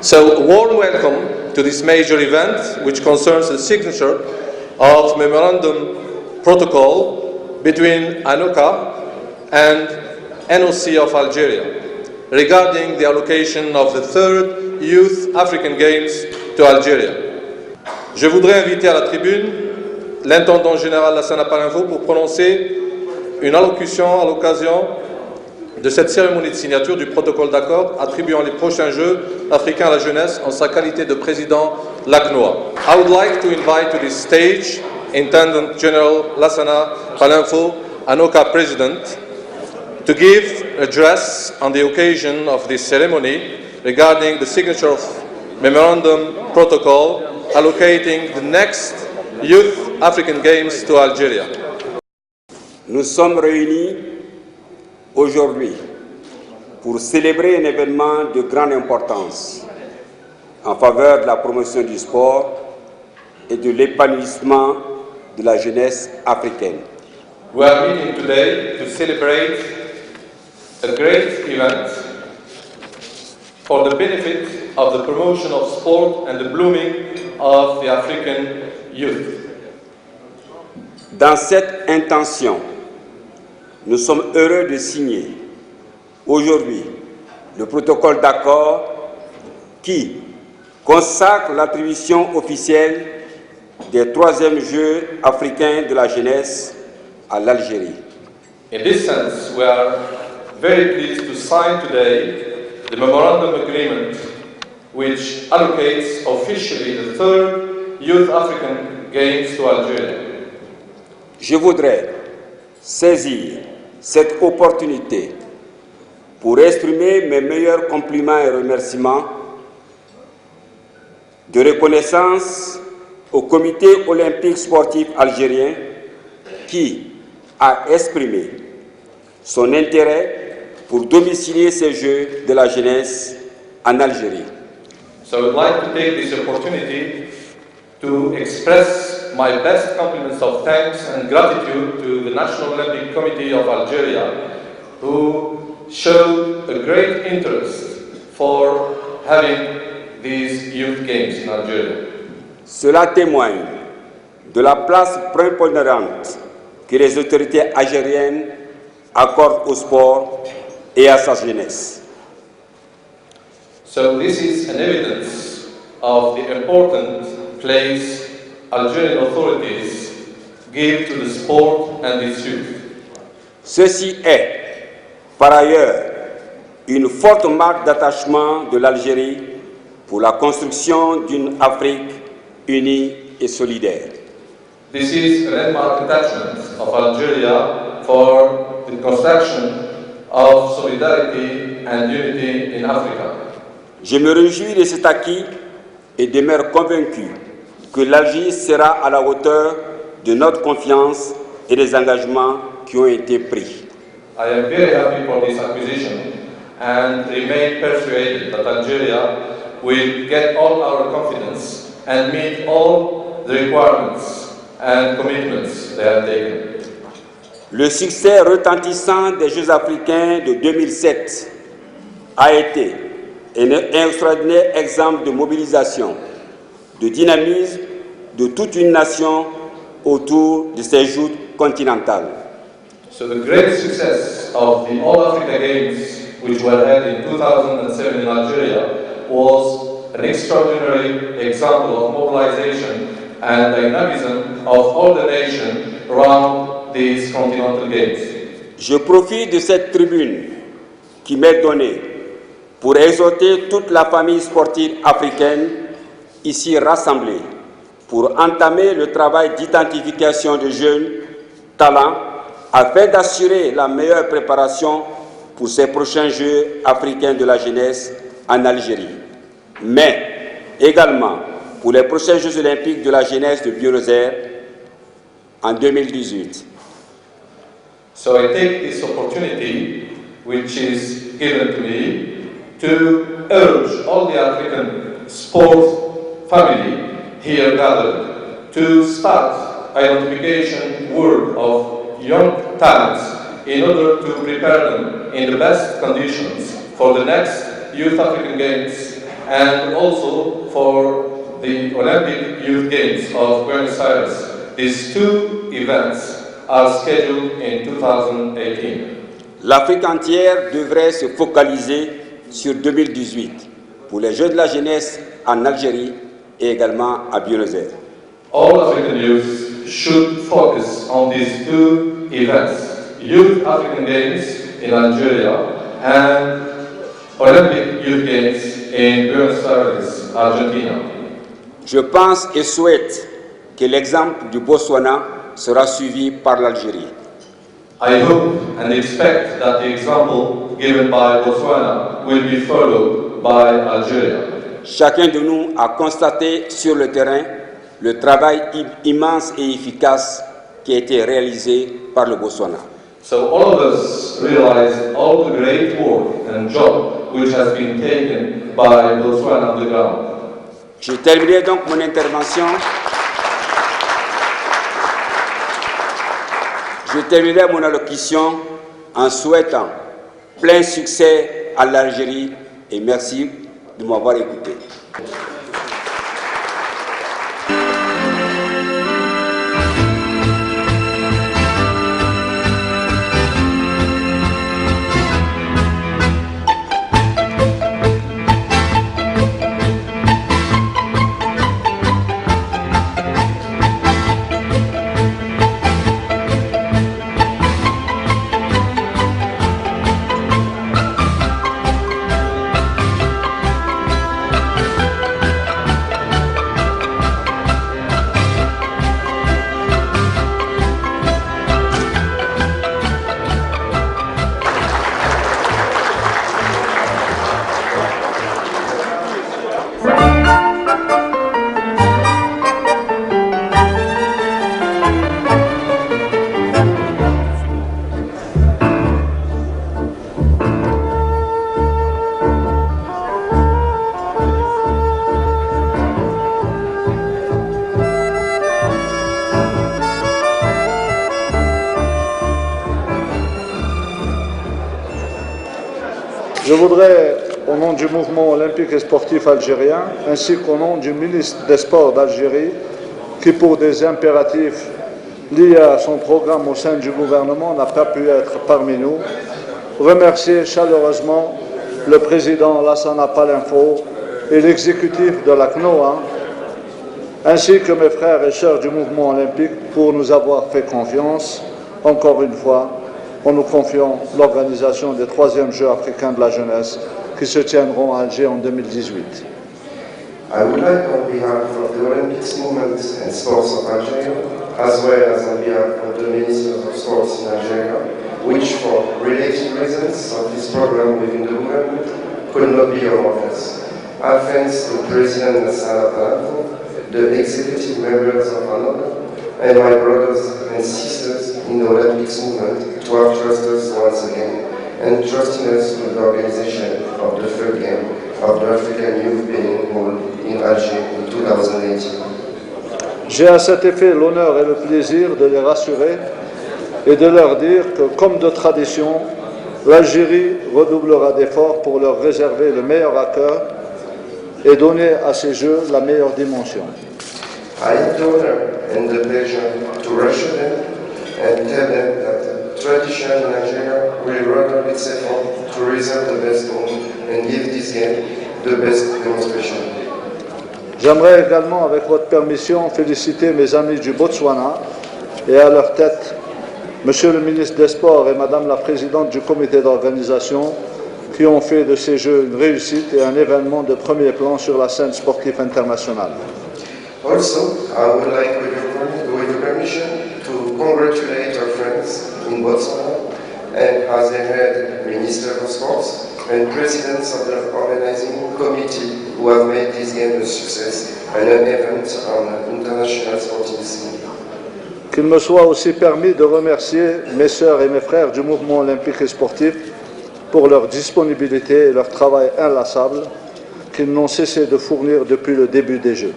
So, a warm welcome to this major event, which concerns the signature of Memorandum Protocol between ANOCA and NOC of Algeria regarding the allocation of the third Youth African Games to Algeria. Je voudrais inviter à la tribune l'intendant général Lassana Palinfo pour prononcer une allocution à l'occasion de cette cérémonie de signature du protocole d'accord attribuant les prochains Jeux africains à la jeunesse en sa qualité de président LACNOA. I would like to invite to this stage Intendant General Lassana Palinfo, ANOCA President, to give an address on the occasion of this ceremony regarding the signature of Memorandum Protocol allocating the next Youth African Games to Algeria. Nous sommes réunis aujourd'hui pour célébrer un événement de grande importance en faveur de la promotion du sport et de l'épanouissement de la jeunesse africaine. We are meeting today to celebrate a great event for the benefit of the promotion of sport and the blooming of the African youth. Dans cette intention, nous sommes heureux de signer aujourd'hui le protocole d'accord qui consacre l'attribution officielle des troisièmes Jeux africains de la jeunesse à l'Algérie. In this sense, we are very pleased to sign today the memorandum agreement which allocates officially the third Youth African Games to Algeria. Je voudrais saisir cette opportunité pour exprimer mes meilleurs compliments et remerciements de reconnaissance au Comité olympique sportif algérien qui a exprimé son intérêt pour domicilier ces Jeux de la jeunesse en Algérie. So I would like to take this opportunity to express my best compliments of thanks and gratitude to the National Olympic Committee of Algeria, who showed a great interest for having these youth games in Algeria. Cela témoigne de la place prépondérante que les autorités algériennes accordent au sport et à sa jeunesse. So this is an evidence of the important place Algerian authorities give to the sport and its youth. Ceci est, par ailleurs, une forte marque d'attachement de l'Algérie pour la construction d'une Afrique unie et solidaire. This is a landmark attachment of Algeria for the construction of solidarity and unity in Africa. Je me réjouis de cet acquis et demeure convaincu que l'Algérie sera à la hauteur de notre confiance et des engagements qui ont été pris. I am very happy for this acquisition and remain persuaded that Algeria will get all our confidence and meet all the requirements and commitments they have taken. Le succès retentissant des Jeux africains de 2007 a été un extraordinaire exemple de mobilisation, de dynamisme de toute une nation autour de ces joutes continentales. So the great success of the All Africa Games, which were held in 2007 in Algeria, was an extraordinary example of mobilization and dynamism of all the nations around these continental games. Je profite de cette tribune qui m'est donnée pour exhorter toute la famille sportive africaine ici rassemblée pour entamer le travail d'identification de jeunes talents afin d'assurer la meilleure préparation pour ces prochains Jeux africains de la jeunesse en Algérie, mais également pour les prochains Jeux olympiques de la jeunesse de Buenos Aires en 2018. So I take this opportunity, which is given to me, to urge all the African sport family here gathered to start identification work of young talents in order to prepare them in the best conditions for the next Youth African Games and also for the Olympic Youth Games of Buenos Aires. These two events are scheduled in 2018. L'Afrique entière devrait se focaliser sur 2018 pour les Jeux de la jeunesse en Algérie et également à Buenos Aires. All African youth should focus on these two events, Youth African Games in Algeria and Olympic Youth Games in Buenos Aires, Argentina. Je pense et souhaite que l'exemple du Botswana sera suivi par l'Algérie. I hope and expect that the example given by Botswana will be followed by Algeria. Chacun de nous a constaté sur le terrain le travail immense et efficace qui a été réalisé par le Botswana. So all of us realize all the great work and job which has been taken by Botswana on the ground. Je terminerai donc mon intervention. Je terminerai mon allocution en souhaitant plein succès à l'Algérie et merci de m'avoir écouté. Je voudrais, au nom du mouvement olympique et sportif algérien, ainsi qu'au nom du ministre des Sports d'Algérie, qui pour des impératifs liés à son programme au sein du gouvernement n'a pas pu être parmi nous, remercier chaleureusement le président Lassana Palinfo et l'exécutif de la CNOA, ainsi que mes frères et sœurs du mouvement olympique pour nous avoir fait confiance, encore une fois, en nous confiant l'organisation des 3e Jeux africains de la jeunesse qui se tiendront à Alger en 2018. I would like, on behalf of the Olympics movement and sports of Algeria, as well as on behalf of the Ministers of Sports in Algeria, which for related reasons of this program within the movement could not be among us. Our thanks to President Lassana Palinfo, the executive members of ANOCA, and my brothers and sisters in the Olympics movement to have trusted us once again and trusting us with the organization of the third game of the African Youth being held in Alger in 2018. J'ai à cet effet l'honneur et le plaisir de les rassurer et de leur dire que, comme de tradition, l'Algérie redoublera d'efforts pour leur réserver le meilleur accueil et donner à ces Jeux la meilleure dimension. I have the honor and the pleasure to reassure them and tell them that the tradition in Nigeria will redouble its effort to reserve the best home and give this game the best demonstration. J'aimerais également, avec votre permission, féliciter mes amis du Botswana et à leur tête, Monsieur le ministre des Sports et Madame la Présidente du comité d'organisation, qui ont fait de ces Jeux une réussite et un événement de premier plan sur la scène sportive internationale. Also, I would like, with your permission, to congratulate our friends in Botswana and as they heard Minister of Sports and presidents of the organizing committee who have made this game a success and an event on the international sporting scene. Qu'il me soit aussi permis de remercier mes sœurs et mes frères du mouvement olympique et sportif pour leur disponibilité et leur travail inlassable qu'ils n'ont cessé de fournir depuis le début des Jeux.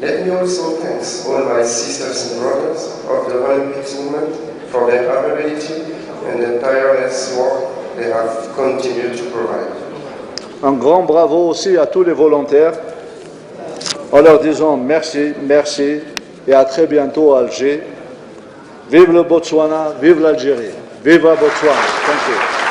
Let me also thank all my sisters and brothers of the Olympics movement for their availability and the tireless work they have continued to provide. Un grand bravo aussi à tous les volontaires, en leur disant merci, merci, et à très bientôt à Alger. Vive le Botswana, vive l'Algérie, vive le Botswana. Thank you.